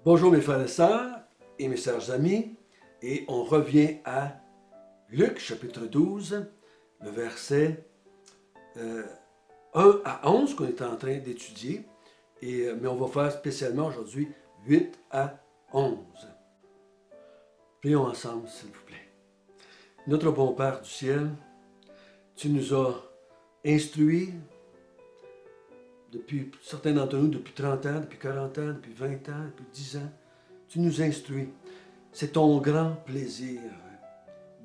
Bonjour mes frères et sœurs et mes chers amis, et on revient à Luc chapitre 12, le verset 1 à 11 qu'on est en train d'étudier, mais on va faire spécialement aujourd'hui 8 à 11. Prions ensemble s'il vous plaît. Notre bon Père du ciel, tu nous as instruits depuis, certains d'entre nous, depuis 30 ans, depuis 40 ans, depuis 20 ans, depuis 10 ans, tu nous instruis. C'est ton grand plaisir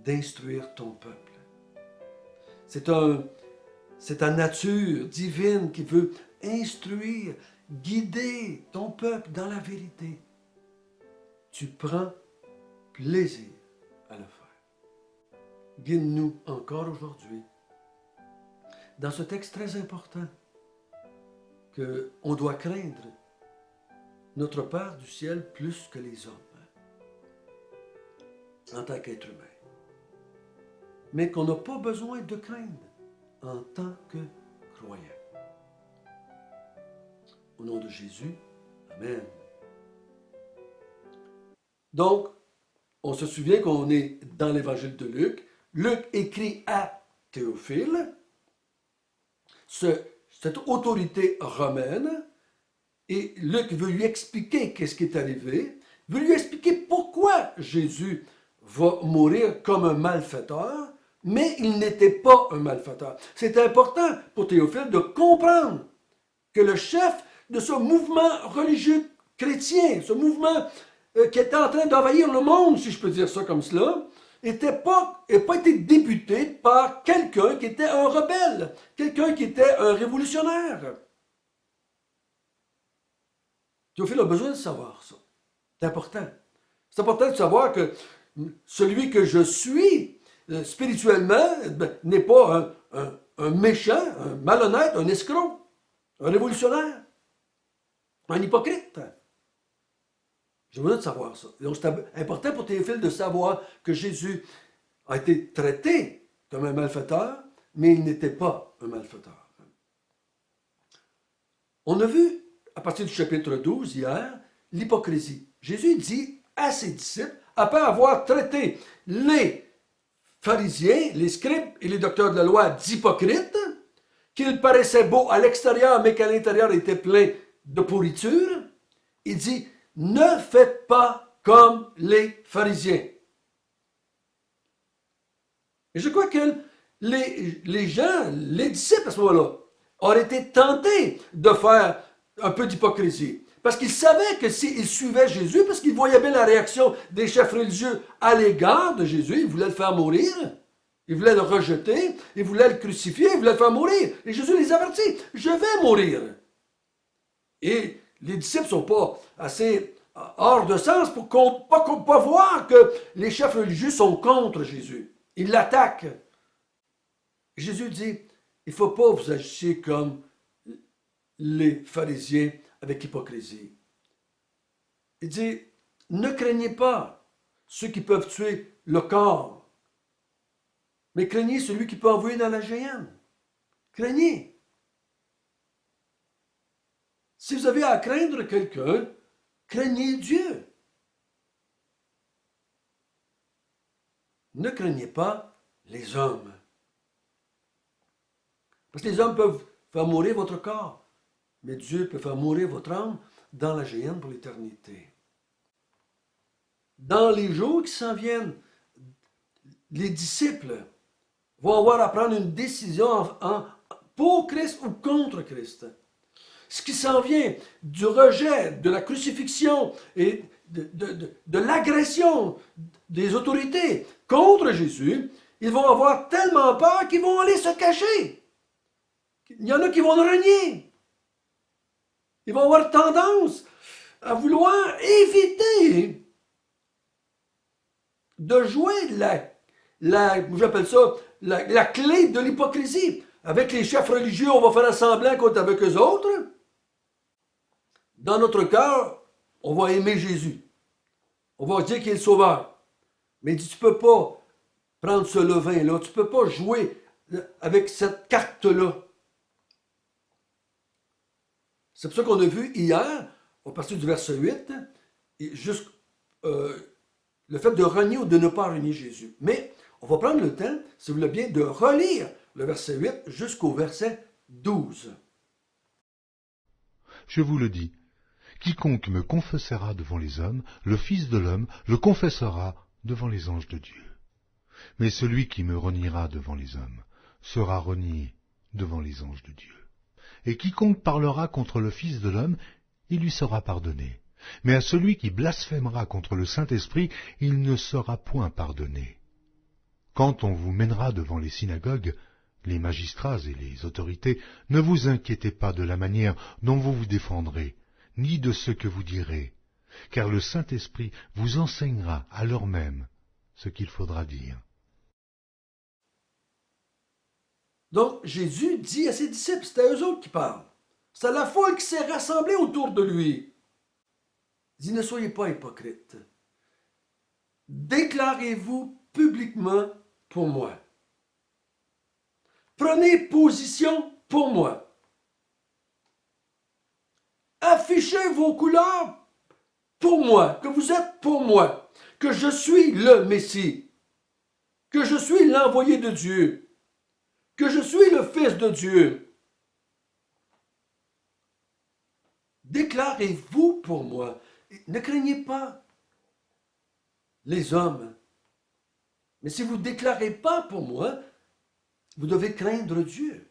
d'instruire ton peuple. C'est ta nature divine qui veut instruire, guider ton peuple dans la vérité. Tu prends plaisir à le faire. Guide-nous encore aujourd'hui dans ce texte très important qu'on doit craindre notre Père du ciel plus que les hommes en tant qu'être humain. Mais qu'on n'a pas besoin de craindre en tant que croyant. Au nom de Jésus, Amen. Donc, on se souvient qu'on est dans l'évangile de Luc. Luc écrit à Théophile, cette autorité romaine, et Luc veut lui expliquer qu'est-ce qui est arrivé, veut lui expliquer pourquoi Jésus va mourir comme un malfaiteur, mais il n'était pas un malfaiteur. C'est important pour Théophile de comprendre que le chef de ce mouvement religieux chrétien, ce mouvement qui était en train d'envahir le monde, si je peux dire ça comme cela, n'a pas été débuté par quelqu'un qui était un rebelle, quelqu'un qui était un révolutionnaire. Théophile a besoin de savoir ça. C'est important. C'est important de savoir que celui que je suis spirituellement n'est pas un méchant, un malhonnête, un escroc, un révolutionnaire, un hypocrite. J'ai besoin de savoir ça. Donc c'est important pour Théophile de savoir que Jésus a été traité comme un malfaiteur, mais il n'était pas un malfaiteur. On a vu, à partir du chapitre 12 hier, l'hypocrisie. Jésus dit à ses disciples, après avoir traité les pharisiens, les scribes et les docteurs de la loi d'hypocrites, qu'ils paraissaient beaux à l'extérieur, mais qu'à l'intérieur étaient pleins de pourriture, il dit, ne faites pas comme les pharisiens. Et je crois que les gens, les disciples à ce moment-là, auraient été tentés de faire un peu d'hypocrisie. Parce qu'ils savaient que s'ils suivaient Jésus, parce qu'ils voyaient bien la réaction des chefs religieux à l'égard de Jésus, ils voulaient le faire mourir, ils voulaient le rejeter, ils voulaient le crucifier, ils voulaient le faire mourir. Et Jésus les avertit, je vais mourir. Et les disciples ne sont pas assez hors de sens pour pas voir que les chefs religieux sont contre Jésus. Ils l'attaquent. Jésus dit, il ne faut pas vous agissiez comme les pharisiens avec hypocrisie. Il dit, ne craignez pas ceux qui peuvent tuer le corps, mais craignez celui qui peut envoyer dans la géhenne. Craignez. Si vous avez à craindre quelqu'un, craignez Dieu. Ne craignez pas les hommes. Parce que les hommes peuvent faire mourir votre corps, mais Dieu peut faire mourir votre âme dans la géhenne pour l'éternité. Dans les jours qui s'en viennent, les disciples vont avoir à prendre une décision pour Christ ou contre Christ. Ce qui s'en vient du rejet, de la crucifixion et de l'agression des autorités contre Jésus, ils vont avoir tellement peur qu'ils vont aller se cacher. Il y en a qui vont le renier. Ils vont avoir tendance à vouloir éviter de jouer j'appelle ça, la clé de l'hypocrisie. Avec les chefs religieux, on va faire un semblant qu'on est avec eux autres. Dans notre cœur, on va aimer Jésus. On va dire qu'il est le sauveur. Mais il dit, tu ne peux pas prendre ce levain-là. Tu ne peux pas jouer avec cette carte-là. C'est pour ça qu'on a vu hier, à partir du verset 8, et le fait de renier ou de ne pas renier Jésus. Mais on va prendre le temps, si vous voulez bien, de relire le verset 8 jusqu'au verset 12. Je vous le dis, quiconque me confessera devant les hommes, le Fils de l'homme le confessera devant les anges de Dieu. Mais celui qui me reniera devant les hommes sera renié devant les anges de Dieu. Et quiconque parlera contre le Fils de l'homme, il lui sera pardonné. Mais à celui qui blasphémera contre le Saint-Esprit, il ne sera point pardonné. Quand on vous mènera devant les synagogues, les magistrats et les autorités, ne vous inquiétez pas de la manière dont vous vous défendrez, ni de ce que vous direz, car le Saint-Esprit vous enseignera à l'heure même ce qu'il faudra dire. Donc, Jésus dit à ses disciples, c'est à eux autres qui parlent. C'est à la foule qui s'est rassemblée autour de lui. Il dit, ne soyez pas hypocrites. Déclarez-vous publiquement pour moi. Prenez position pour moi. Affichez vos couleurs pour moi, que vous êtes pour moi, que je suis le Messie, que je suis l'envoyé de Dieu, que je suis le Fils de Dieu. Déclarez-vous pour moi. Ne craignez pas les hommes. Mais si vous ne déclarez pas pour moi, vous devez craindre Dieu.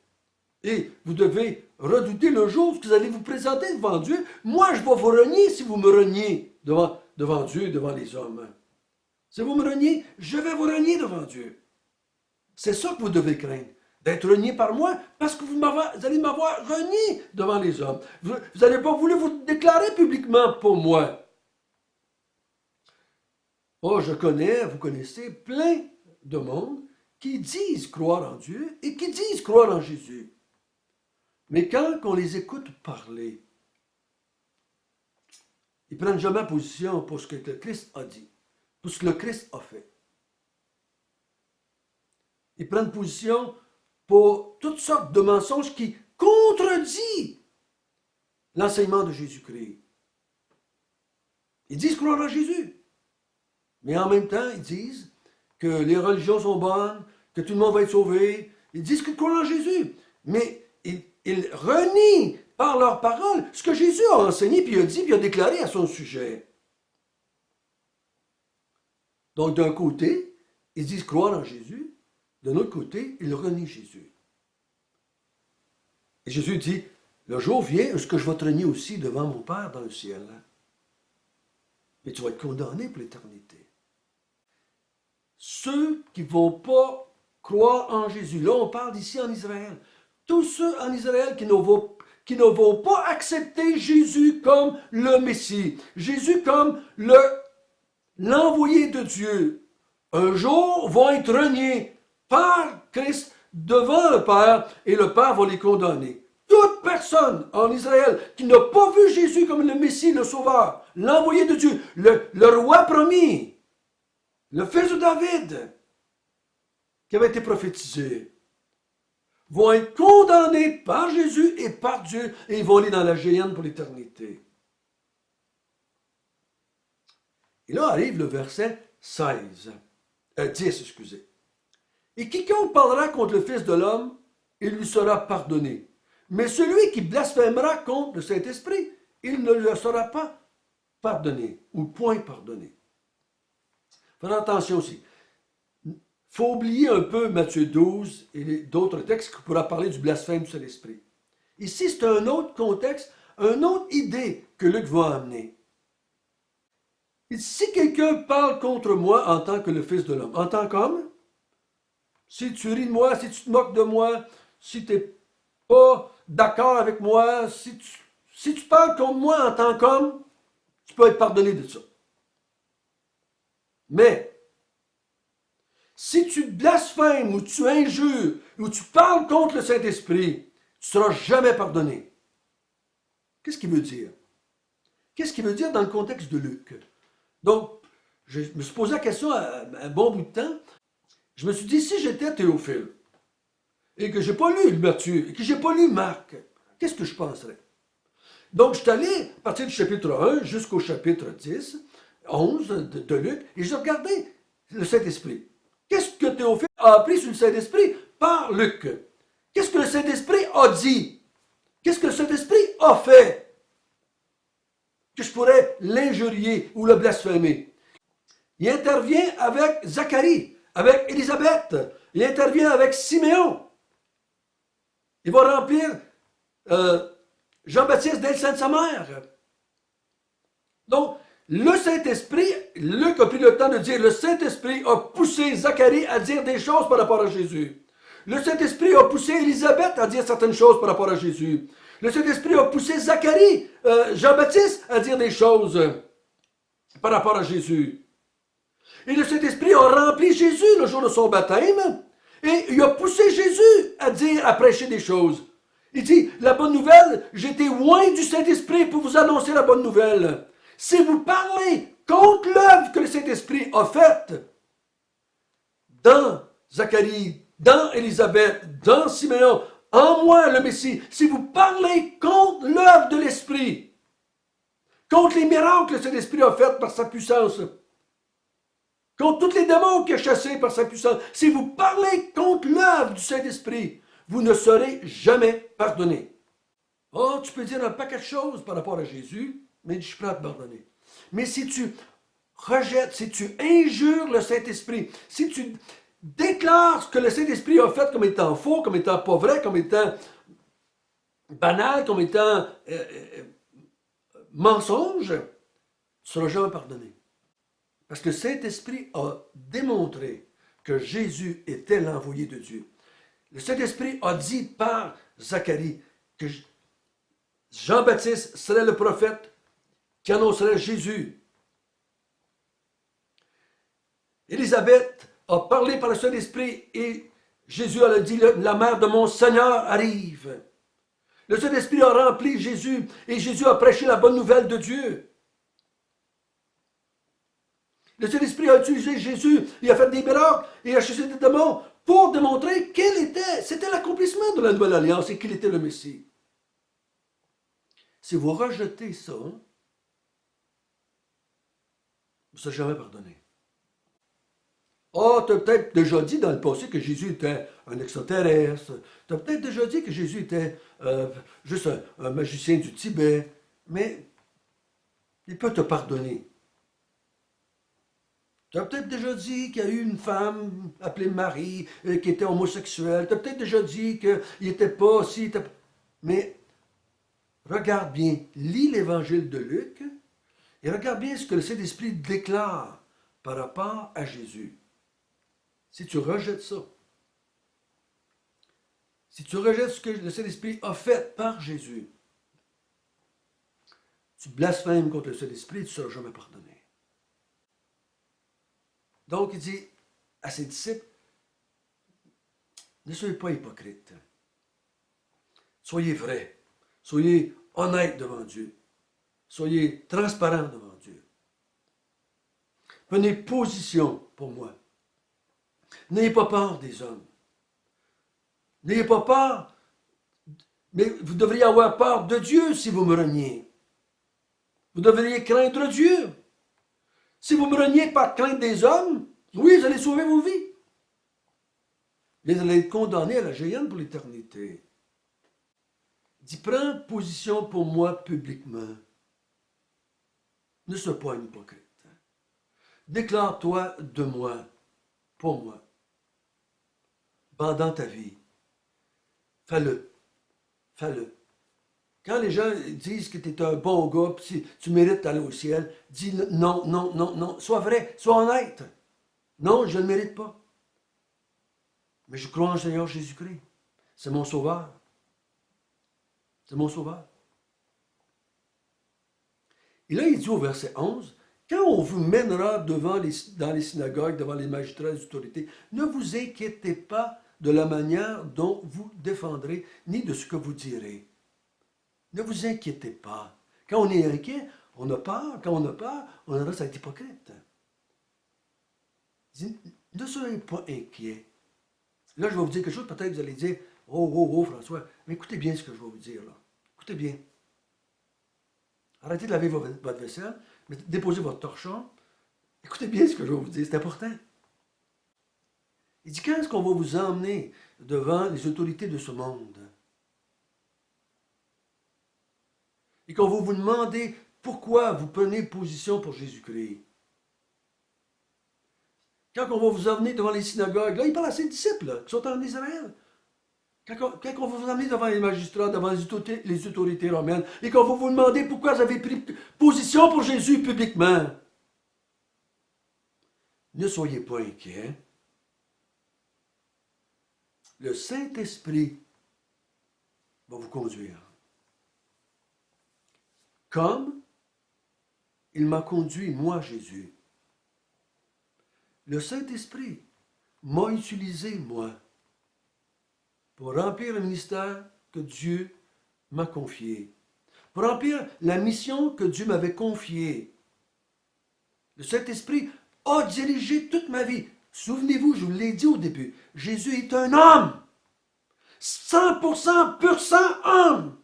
Et vous devez redouter le jour où vous allez vous présenter devant Dieu. Moi, je vais vous renier si vous me reniez devant Dieu, devant les hommes. Si vous me reniez, je vais vous renier devant Dieu. C'est ça que vous devez craindre. D'être renié par moi, parce que vous allez m'avoir renié devant les hommes. Vous n'allez pas vouloir vous déclarer publiquement pour moi. Oh, vous connaissez plein de monde qui disent croire en Dieu et qui disent croire en Jésus. Mais quand on les écoute parler, ils ne prennent jamais position pour ce que le Christ a dit, pour ce que le Christ a fait. Ils prennent position pour toutes sortes de mensonges qui contredisent l'enseignement de Jésus-Christ. Ils disent croire en Jésus, mais en même temps, ils disent que les religions sont bonnes, que tout le monde va être sauvé. Ils disent qu'ils croient en Jésus, mais ils renient par leurs paroles ce que Jésus a enseigné, puis a dit, puis a déclaré à son sujet. Donc, d'un côté, ils disent croire en Jésus, de l'autre côté, ils renient Jésus. Et Jésus dit, le jour vient où je vais te renier aussi devant mon Père dans le ciel. Et tu vas être condamné pour l'éternité. Ceux qui ne vont pas croire en Jésus, là on parle d'ici en Israël, tous ceux en Israël qui ne vont pas accepter Jésus comme le Messie, Jésus comme l'envoyé de Dieu, un jour vont être reniés par Christ devant le Père et le Père va les condamner. Toute personne en Israël qui n'a pas vu Jésus comme le Messie, le Sauveur, l'envoyé de Dieu, le roi promis, le fils de David, qui avait été prophétisé, vont être condamnés par Jésus et par Dieu et ils vont aller dans la géhenne pour l'éternité. Et là arrive le verset 10, excusez. Et quiconque parlera contre le Fils de l'homme, il lui sera pardonné. Mais celui qui blasphémera contre le Saint-Esprit, il ne lui sera pas pardonné, ou point pardonné. Faites attention aussi. Il faut oublier un peu Matthieu 12 et d'autres textes qui pourraient parler du blasphème du Saint-Esprit. Ici, c'est un autre contexte, une autre idée que Luc va amener. Et si quelqu'un parle contre moi en tant que le Fils de l'homme, en tant qu'homme, si tu ris de moi, si tu te moques de moi, si tu n'es pas d'accord avec moi, si tu parles contre moi en tant qu'homme, tu peux être pardonné de ça. Mais, si tu blasphèmes ou tu injures ou tu parles contre le Saint-Esprit, tu ne seras jamais pardonné. Qu'est-ce qu'il veut dire? Qu'est-ce qu'il veut dire dans le contexte de Luc? Donc, je me suis posé la question un bon bout de temps. Je me suis dit, si j'étais Théophile, et que je n'ai pas lu Matthieu, et que je n'ai pas lu Marc, qu'est-ce que je penserais? Donc, je suis allé à partir du chapitre 1 jusqu'au chapitre 10, 11 de Luc, et j'ai regardé le Saint-Esprit. Qu'est-ce que Théophile a appris sur le Saint-Esprit par Luc? Qu'est-ce que le Saint-Esprit a dit? Qu'est-ce que le Saint-Esprit a fait? Que je pourrais l'injurier ou le blasphémer. Il intervient avec Zacharie, avec Élisabeth, il intervient avec Siméon. Il va remplir Jean-Baptiste d'Elsen de sa mère. Donc, le Saint-Esprit, Luc a pris le temps de dire, le Saint-Esprit a poussé Zacharie à dire des choses par rapport à Jésus. Le Saint-Esprit a poussé Élisabeth à dire certaines choses par rapport à Jésus. Le Saint-Esprit a poussé Zacharie, Jean-Baptiste, à dire des choses par rapport à Jésus. Et le Saint-Esprit a rempli Jésus le jour de son baptême, et il a poussé Jésus à dire, à prêcher des choses. Il dit, la bonne nouvelle, j'étais loin du Saint-Esprit pour vous annoncer la bonne nouvelle. Si vous parlez contre l'œuvre que le Saint-Esprit a faite, dans Zacharie, dans Élisabeth, dans Siméon, en moi le Messie, si vous parlez contre l'œuvre de l'Esprit, contre les miracles que le Saint-Esprit a fait par sa puissance, contre tous les démons qu'il a chassés par sa puissance, si vous parlez contre l'œuvre du Saint-Esprit, vous ne serez jamais pardonné. Oh, tu peux dire un paquet de choses par rapport à Jésus, mais je suis prêt à te pardonner. Mais si tu rejettes, si tu injures le Saint-Esprit, si tu déclares ce que le Saint-Esprit a fait comme étant faux, comme étant pas vrai, comme étant banal, comme étant mensonge, tu ne seras jamais pardonné. Parce que le Saint-Esprit a démontré que Jésus était l'envoyé de Dieu. Le Saint-Esprit a dit par Zacharie que Jean-Baptiste serait le prophète qui annoncerait Jésus. Élisabeth a parlé par le Saint-Esprit et Jésus a dit, la mère de mon Seigneur arrive. Le Saint-Esprit a rempli Jésus et Jésus a prêché la bonne nouvelle de Dieu. Le Saint-Esprit a utilisé Jésus, il a fait des miracles, il a chassé des démons pour démontrer c'était l'accomplissement de la nouvelle alliance et qu'il était le Messie. Si vous rejetez ça, vous ne serez jamais pardonné. Oh, tu as peut-être déjà dit dans le passé que Jésus était un extraterrestre. Tu as peut-être déjà dit que Jésus était juste un magicien du Tibet. Mais il peut te pardonner. Tu as peut-être déjà dit qu'il y a eu une femme appelée Marie qui était homosexuelle. Tu as peut-être déjà dit qu'il n'était pas si... Mais regarde bien, lis l'évangile de Luc et regarde bien ce que le Saint-Esprit déclare par rapport à Jésus. Si tu rejettes ça, si tu rejettes ce que le Saint-Esprit a fait par Jésus, tu blasphèmes contre le Saint-Esprit et tu ne seras jamais pardonné. Donc, il dit à ses disciples, ne soyez pas hypocrites. Soyez vrais. Soyez honnêtes devant Dieu. Soyez transparents devant Dieu. Prenez position pour moi. N'ayez pas peur des hommes. N'ayez pas peur, mais vous devriez avoir peur de Dieu si vous me reniez. Vous devriez craindre Dieu. Si vous me reniez par crainte des hommes, oui, vous allez sauver vos vies. Mais vous allez être condamné à la géhenne pour l'éternité. Il dit, prends position pour moi publiquement. Ne sois pas un hypocrite. Déclare-toi de moi, pour moi. Pendant ta vie. Fais-le. Fais-le. Quand les gens disent que tu es un bon gars, puis tu mérites d'aller au ciel, dis non, non, non, non. Sois vrai, sois honnête. Non, je ne le mérite pas. Mais je crois en Seigneur Jésus-Christ. C'est mon sauveur. C'est mon sauveur. Et là, il dit au verset 11, quand on vous mènera dans les synagogues, devant les magistrats et les autorités, ne vous inquiétez pas de la manière dont vous défendrez, ni de ce que vous direz. Ne vous inquiétez pas. Quand on est inquiet, on a peur. Quand on a peur, on reste à être hypocrite. Ne soyez pas inquiets. Là, je vais vous dire quelque chose, peut-être que vous allez dire, oh, François, mais écoutez bien ce que je vais vous dire là. Écoutez bien. Arrêtez de laver votre vaisselle, mais déposez votre torchon. Écoutez bien ce que je vais vous dire, c'est important. Il dit, quand est-ce qu'on va vous emmener devant les autorités de ce monde? Et qu'on va vous demander pourquoi vous prenez position pour Jésus-Christ. Quand on va vous emmener devant les synagogues, là, il parle à ses disciples là, qui sont en Israël. Quand on va vous emmener devant les magistrats, devant les autorités romaines, et qu'on va vous demander pourquoi vous avez pris position pour Jésus publiquement. Ne soyez pas inquiets. Le Saint-Esprit va vous conduire. Comme il m'a conduit, moi, Jésus. Le Saint-Esprit m'a utilisé, moi, pour remplir le ministère que Dieu m'a confié, pour remplir la mission que Dieu m'avait confiée. Le Saint-Esprit a dirigé toute ma vie. Souvenez-vous, je vous l'ai dit au début, Jésus est un homme, 100% pur sang homme.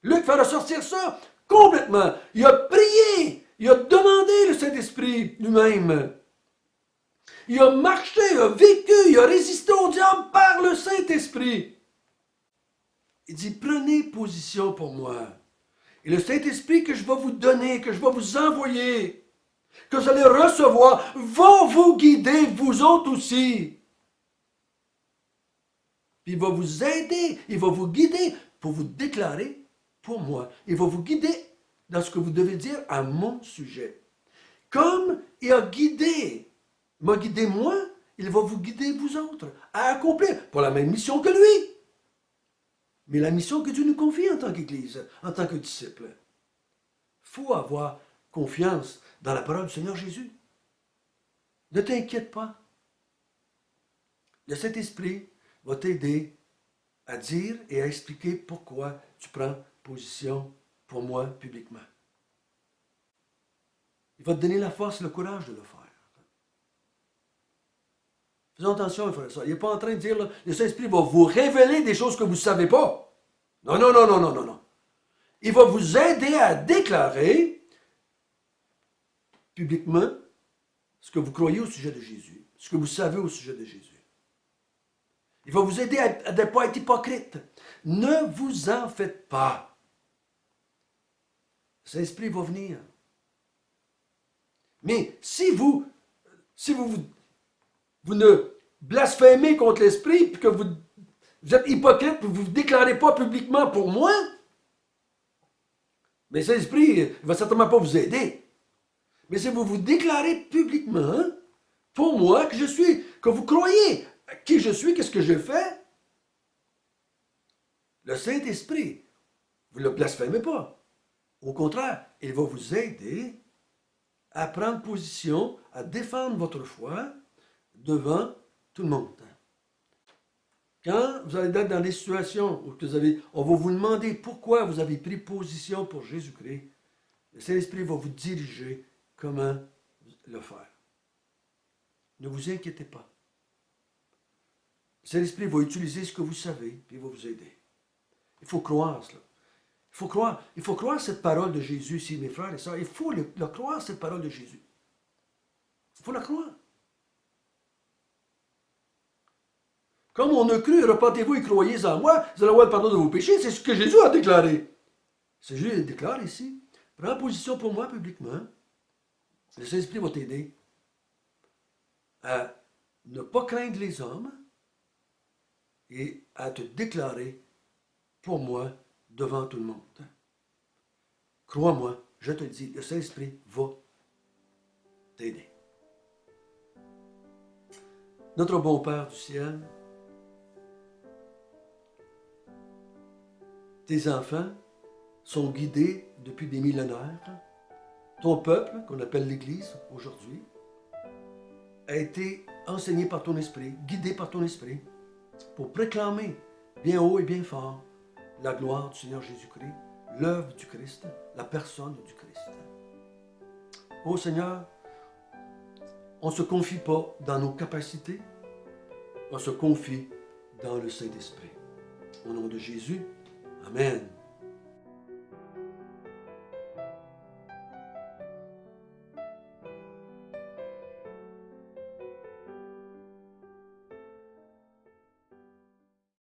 Luc fait ressortir ça complètement. Il a prié, il a demandé le Saint-Esprit lui-même. Il a marché, il a vécu, il a résisté au diable par le Saint-Esprit. Il dit, prenez position pour moi. Et le Saint-Esprit que je vais vous donner, que je vais vous envoyer, que vous allez recevoir, va vous guider, vous autres aussi. Puis il va vous aider, il va vous guider pour vous déclarer pour moi. Il va vous guider dans ce que vous devez dire à mon sujet. Comme il a guidé, m'a guidé moi, il va vous guider vous autres à accomplir, pas la même mission que lui, mais la mission que Dieu nous confie en tant qu'Église, en tant que disciple. Il faut avoir confiance dans la parole du Seigneur Jésus. Ne t'inquiète pas. Le Saint-Esprit va t'aider à dire et à expliquer pourquoi tu prends position pour moi publiquement. Il va te donner la force et le courage de le faire. Faisons attention, frère. Il n'est pas en train de dire, là, le Saint-Esprit va vous révéler des choses que vous ne savez pas. Non, non, non, non, non, non, non. Il va vous aider à déclarer publiquement ce que vous croyez au sujet de Jésus, ce que vous savez au sujet de Jésus. Il va vous aider à ne pas être hypocrite. Ne vous en faites pas. Le Saint-Esprit va venir. Mais si vous ne blasphémez contre l'Esprit, puis que vous êtes hypocrite, puis vous ne vous déclarez pas publiquement pour moi, mais cet esprit ne va certainement pas vous aider. Mais si vous vous déclarez publiquement pour moi, que vous croyez qui je suis, qu'est-ce que j'ai fait, le Saint-Esprit, vous ne le blasphémez pas. Au contraire, il va vous aider à prendre position, à défendre votre foi devant tout le monde. Quand vous allez être dans des situations où on va vous demander pourquoi vous avez pris position pour Jésus-Christ, le Saint-Esprit va vous diriger comment le faire. Ne vous inquiétez pas. Le Saint-Esprit va utiliser ce que vous savez, puis il va vous aider. Il faut croire cela. Il faut croire cette parole de Jésus ici, mes frères et sœurs. Il faut le croire, cette parole de Jésus. Il faut la croire. Comme on a cru, repentez-vous et croyez en moi, vous allez avoir le pardon de vos péchés. C'est ce que Jésus a déclaré. C'est Jésus déclare ici. Prends position pour moi publiquement. Le Saint-Esprit va t'aider à ne pas craindre les hommes et à te déclarer pour moi devant tout le monde. Crois-moi, je te le dis, le Saint-Esprit va t'aider. Notre bon Père du ciel, tes enfants sont guidés depuis des millénaires. Ton peuple, qu'on appelle l'Église aujourd'hui, a été enseigné par ton esprit, guidé par ton esprit, pour proclamer bien haut et bien fort la gloire du Seigneur Jésus-Christ, l'œuvre du Christ, la personne du Christ. Ô Seigneur, on ne se confie pas dans nos capacités, on se confie dans le Saint-Esprit. Au nom de Jésus, Amen.